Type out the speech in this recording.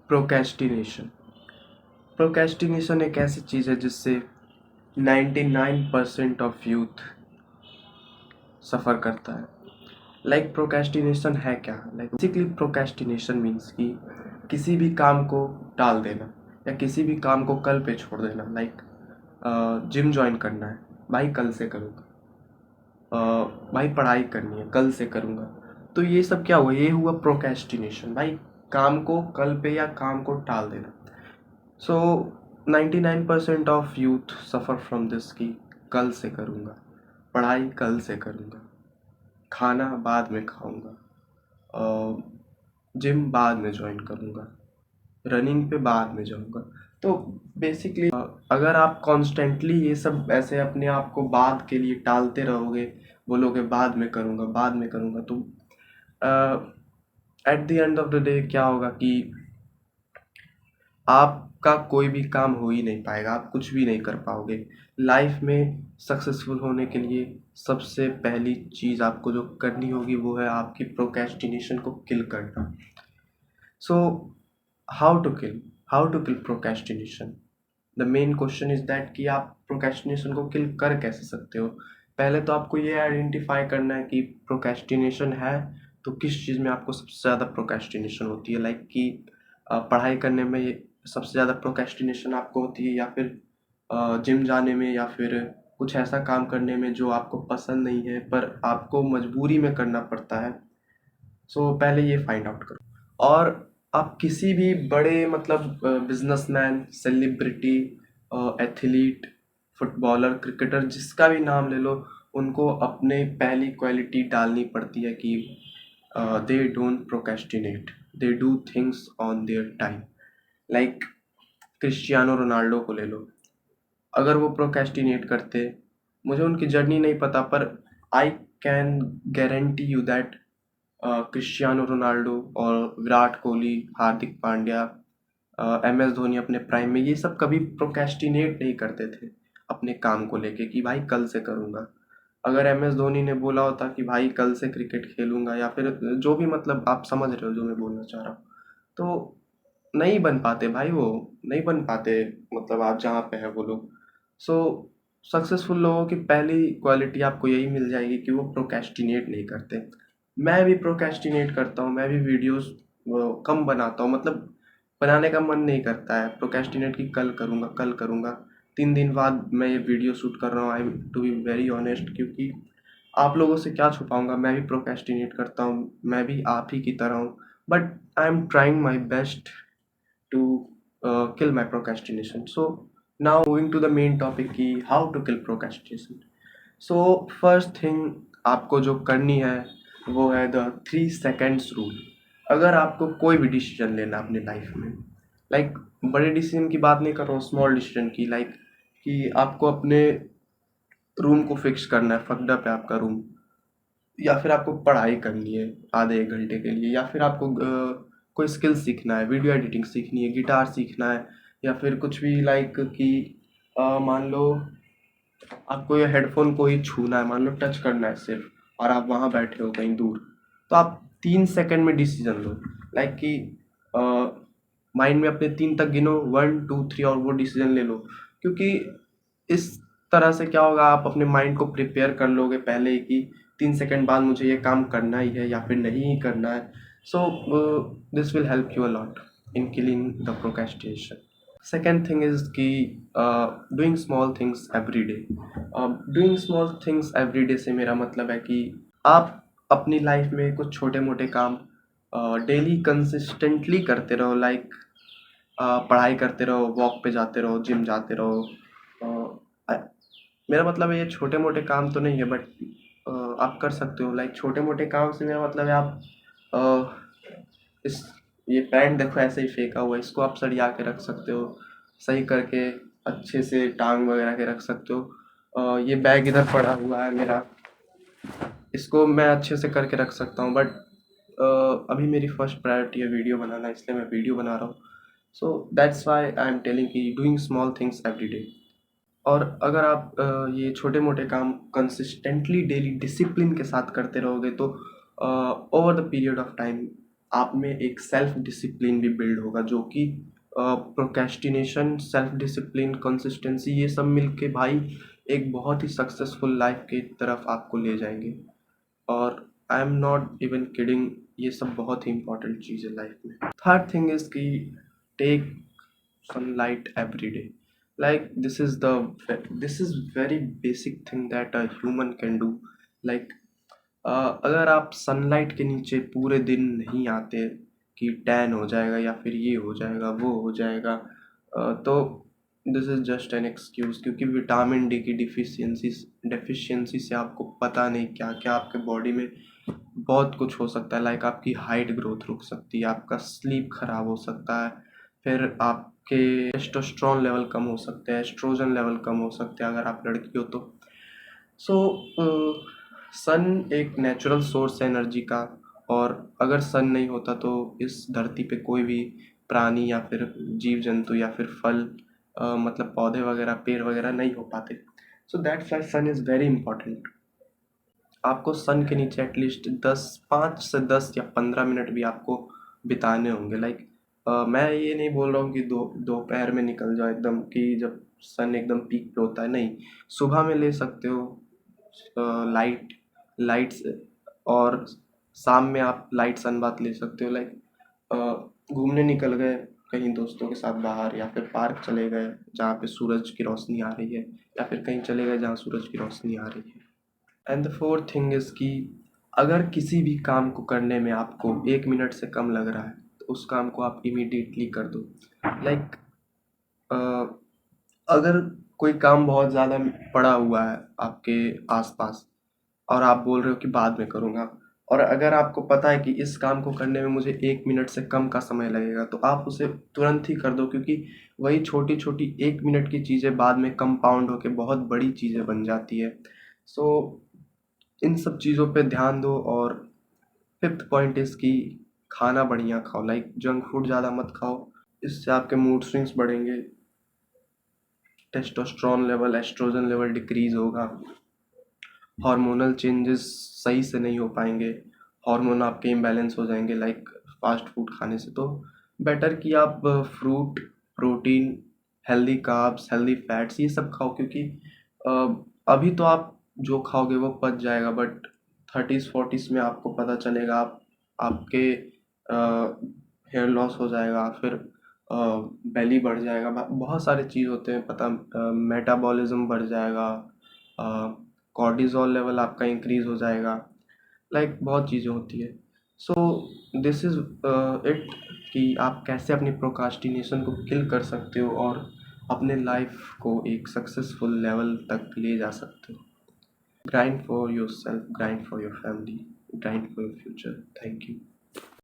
Procrastination procrastination एक ऐसी चीज़ है जिससे 99% ऑफ यूथ सफ़र करता है। प्रोक्रेस्टिनेशन है क्या? बेसिकली प्रोक्रेस्टिनेशन मीन्स कि किसी भी काम को टाल देना या किसी भी काम को कल पे छोड़ देना। जिम ज्वाइन करना है, भाई कल से करूँगा। भाई पढ़ाई करनी है, कल से करूँगा। तो ये सब क्या हुआ? ये हुआ प्रोक्रेस्टिनेशन। भाई काम को कल पे या काम को टाल देना। सो 99% of youth suffer from this कि कल से करूँगा, पढ़ाई कल से करूँगा, खाना बाद में खाऊँगा, जिम बाद में ज्वाइन करूँगा, रनिंग पे बाद में जाऊँगा। तो बेसिकली अगर आप कॉन्स्टेंटली ये सब ऐसे अपने आप को बाद के लिए टालते रहोगे, बोलोगे बाद में करूँगा बाद में करूँगा, तो at the end of the day क्या होगा कि आपका कोई भी काम हो ही नहीं पाएगा, आप कुछ भी नहीं कर पाओगे। लाइफ में सक्सेसफुल होने के लिए सबसे पहली चीज़ आपको जो करनी होगी वो है आपकी प्रोक्रेस्टिनेशन को किल करना। So how to kill procrastination? The main question is that कि आप प्रोक्रेस्टिनेशन को किल कर कैसे सकते हो। पहले तो आपको ये आइडेंटिफाई करना है कि प्रोक्रेस्टिनेशन है तो किस चीज़ में आपको सबसे ज़्यादा प्रोक्रेस्टिनेशन होती है। कि पढ़ाई करने में सबसे ज़्यादा प्रोक्रेस्टिनेशन आपको होती है, या फिर जिम जाने में, या फिर कुछ ऐसा काम करने में जो आपको पसंद नहीं है पर आपको मजबूरी में करना पड़ता है। सो पहले ये फाइंड आउट करो। और आप किसी भी बड़े businessman, celebrity, athlete, footballer, cricketer, जिसका भी नाम ले लो, उनको अपने पहली क्वालिटी डालनी पड़ती है कि they don't procrastinate, they do things on their time. Cristiano Ronaldo को ले लो, अगर वो प्रोक्रेस्टिनेट करते, मुझे उनकी जर्नी नहीं पता, पर I can guarantee you that Cristiano Ronaldo और विराट कोहली, हार्दिक पांड्या, एम एस धोनी अपने प्राइम में, ये सब कभी प्रोक्रेस्टिनेट नहीं करते थे अपने काम को लेके कि भाई कल से करूँगा। अगर एम एस धोनी ने बोला होता कि भाई कल से क्रिकेट खेलूँगा, या फिर जो भी, आप समझ रहे हो जो मैं बोलना चाह रहा हूँ, तो नहीं बन पाते भाई, वो नहीं बन पाते। आप जहाँ पे है वो लोग। सो सक्सेसफुल लोगों की पहली क्वालिटी आपको यही मिल जाएगी कि वो प्रोक्रेस्टिनेट नहीं करते। मैं भी प्रोक्रेस्टिनेट करता हूँ, मैं भी वीडियोस कम बनाता हूँ। बनाने का मन नहीं करता है, प्रोक्रेस्टिनेट कि कल करूँगा कल करूँगा। 3 दिन बाद मैं ये वीडियो शूट कर रहा हूँ, आई टू बी वेरी ऑनेस्ट, क्योंकि आप लोगों से क्या छुपाऊंगा, मैं भी प्रोक्रेस्टिनेट करता हूँ, मैं भी आप ही की तरह हूँ। But I am trying my best to kill my procrastination. So now moving to the main topic कि how to kill procrastination. So first thing आपको जो करनी है वो है the 3 seconds rule। अगर आपको कोई भी डिसीजन लेना अपनी लाइफ में, बड़े डिसीजन की बात नहीं कर रहा हूँ, स्मॉल डिसीजन की, कि आपको अपने रूम को फिक्स करना है, फकड अप है आपका रूम, या फिर आपको पढ़ाई करनी है आधे 1 घंटे के लिए, या फिर आपको कोई स्किल सीखना है, वीडियो एडिटिंग सीखनी है, गिटार सीखना है, या फिर कुछ भी कि मान लो आपको ये हेडफोन को ही छूना है, मान लो टच करना है सिर्फ, और आप वहाँ बैठे हो कहीं दूर, तो आप 3 सेकंड में डिसीजन लो। कि माइंड में अपने 3 तक गिनो, 1 2 3, और वो डिसीजन ले लो। क्योंकि इस तरह से क्या होगा, आप अपने माइंड को प्रिपेयर कर लोगे पहले ही कि 3 सेकंड बाद मुझे ये काम करना ही है या फिर नहीं ही करना है। So this will help you a lot in killing the procrastination. Second thing is कि doing small things every day. Doing small things every day से मेरा मतलब है कि आप अपनी लाइफ में कुछ छोटे मोटे काम डेली कंसिस्टेंटली करते रहो। पढ़ाई करते रहो, वॉक पे जाते रहो, जिम जाते रहो। मेरा मतलब है ये छोटे मोटे काम तो नहीं है, बट आप कर सकते हो। छोटे मोटे काम से मेरा मतलब है आप इस ये पैंट देखो ऐसे ही फेंका हुआ है, इसको आप सरिया के रख सकते हो, सही करके अच्छे से टांग वगैरह के रख सकते हो। ये बैग इधर पड़ा हुआ है मेरा, इसको मैं अच्छे से करके रख सकता हूँ। बट अभी मेरी फर्स्ट प्रायोरिटी है वीडियो बनाना, इसलिए मैं वीडियो बना रहा हूँ। So that's why I am telling कि doing small things every day. और अगर आप ये छोटे मोटे काम कंसिस्टेंटली डेली डिसिप्लिन के साथ करते रहोगे, तो over the period of time आप में एक सेल्फ डिसिप्लिन भी बिल्ड होगा, जो कि प्रोक्रेस्टिनेशन, सेल्फ डिसिप्लिन, कंसिस्टेंसी, ये सब मिलके भाई एक बहुत ही सक्सेसफुल लाइफ की तरफ आपको ले जाएंगे। और I am not even kidding, ये सब बहुत ही इंपॉर्टेंट चीज़ है लाइफ में। थर्ड थिंग इज कि take sunlight every day. Like this is very basic thing that a human can do. Like अगर आप सनलाइट के नीचे पूरे दिन नहीं आते कि टैन हो जाएगा या फिर ये हो जाएगा वो हो जाएगा, तो this is just an excuse, क्योंकि विटामिन डी की डेफिशिएंसी से आपको पता नहीं क्या क्या आपके बॉडी में बहुत कुछ हो सकता है। लाइक आपकी हाइट ग्रोथ रुक सकती है, आपका स्लीप खराब हो सकता है, फिर आपके टेस्टोस्टेरोन लेवल कम हो सकते हैं, एस्ट्रोजन लेवल कम हो सकते हैं अगर आप लड़की हो तो। सो सन एक नेचुरल सोर्स है एनर्जी का, और अगर सन नहीं होता तो इस धरती पे कोई भी प्राणी या फिर जीव जंतु या फिर फल, मतलब पौधे वगैरह, पेड़ वगैरह नहीं हो पाते। So that's why sun is very important. आपको सन के नीचे एटलीस्ट 5 से 10 या 15 मिनट भी आपको बिताने होंगे। लाइक मैं ये नहीं बोल रहा हूँ कि दोपहर में निकल जाओ एकदम, कि जब सन एकदम पीक पे होता है, नहीं। सुबह में ले सकते हो लाइट्स, और शाम में आप लाइट सन बात ले सकते हो। लाइक घूमने निकल गए कहीं दोस्तों के साथ बाहर, या फिर पार्क चले गए जहाँ पे सूरज की रोशनी आ रही है, या फिर कहीं चले गए जहाँ सूरज की रोशनी आ रही है। And the fourth thing is कि अगर किसी भी काम को करने में आपको 1 मिनट से कम लग रहा है तो उस काम को आप इमीडिएटली कर दो। लाइक अगर कोई काम बहुत ज़्यादा पड़ा हुआ है आपके आसपास और आप बोल रहे हो कि बाद में करूँगा, और अगर आपको पता है कि इस काम को करने में मुझे 1 मिनट से कम का समय लगेगा, तो आप उसे तुरंत ही कर दो, क्योंकि वही छोटी छोटी 1 मिनट की चीज़ें बाद में कंपाउंड होकर बहुत बड़ी चीज़ें बन जाती है। सो इन सब चीज़ों पे ध्यान दो। और फिफ्थ पॉइंट इज़ कि खाना बढ़िया खाओ, लाइक जंक फूड ज़्यादा मत खाओ, इससे आपके मूड स्विंग्स बढ़ेंगे, testosterone level, estrogen level decrease होगा, हार्मोनल चेंजेस सही से नहीं हो पाएंगे, हार्मोन आपके इम्बैलेंस हो जाएंगे लाइक फास्ट फूड खाने से। तो बेटर कि आप fruit, protein, healthy carbs, healthy fats, ये सब खाओ, क्योंकि अभी तो आप जो खाओगे वो पच जाएगा, बट 30s 40s में आपको पता चलेगा, आपके हेयर लॉस हो जाएगा, फिर बेली बढ़ जाएगा, बहुत सारे चीज़ होते हैं पता, मेटाबॉलिज्म बढ़ जाएगा, कॉर्टिजोल लेवल आपका इंक्रीज हो जाएगा, लाइक बहुत चीज़ें होती है। सो दिस इज़ इट, कि आप कैसे अपनी प्रोक्रास्टिनेशन को किल कर सकते हो और अपने लाइफ को एक सक्सेसफुल लेवल तक ले जा सकते हो। Grind for your self, grind for your family, grind for your future. Thank you.